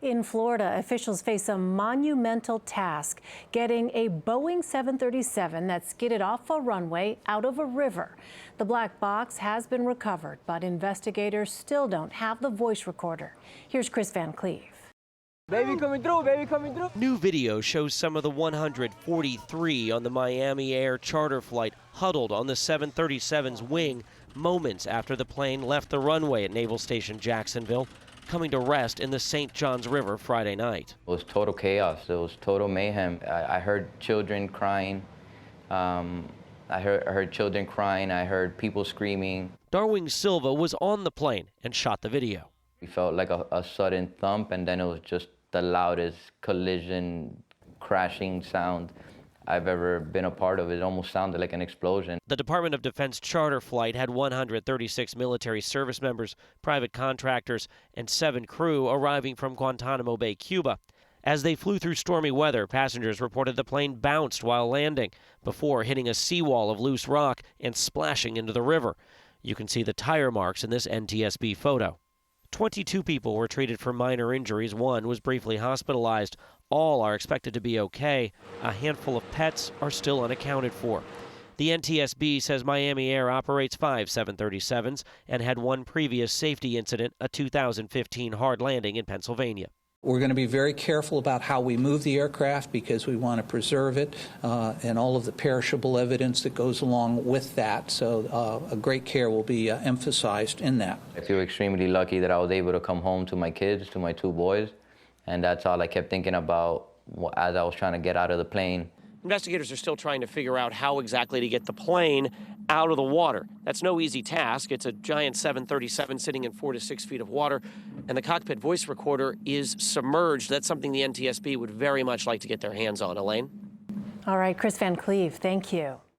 In Florida, officials face a monumental task, getting a Boeing 737 that skidded off a runway out of a river. The black box has been recovered, but investigators still don't have the voice recorder. Here's Kris Van Cleave. Baby coming through, baby coming through. New video shows some of the 143 on the Miami Air charter flight huddled on the 737's wing moments after the plane left the runway at Naval Station Jacksonville, coming to rest in the St. Johns River Friday night. It was total chaos. It was total mayhem. I heard children crying. I heard children crying. I heard people screaming. Darwin Silva was on the plane and shot the video. We felt like a sudden thump, and then it was just the loudest collision, crashing sound I've ever been a part of. It almost sounded like an explosion. The Department of Defense charter flight had 136 military service members, private contractors, and 7 crew arriving from Guantanamo Bay, Cuba. As they flew through stormy weather, passengers reported the plane bounced while landing before hitting a seawall of loose rock and splashing into the river. You can see the tire marks in this NTSB photo. 22 people were treated for minor injuries. 1 was briefly hospitalized. All are expected to be okay. A handful of pets are still unaccounted for. The NTSB says Miami Air operates 5 737s and had 1 previous safety incident, a 2015 hard landing in Pennsylvania. We're going to be very careful about how we move the aircraft because we want to preserve it and all of the perishable evidence that goes along with that. So a great care will be emphasized in that. I feel extremely lucky that I was able to come home to my kids, to my 2 boys, and that's all I kept thinking about as I was trying to get out of the plane. Investigators are still trying to figure out how exactly to get the plane out of the water. That's no easy task. It's a giant 737 sitting in 4 to 6 feet of water, and the cockpit voice recorder is submerged. That's something the NTSB would very much like to get their hands on. Elaine? All right, Kris Van Cleave, thank you.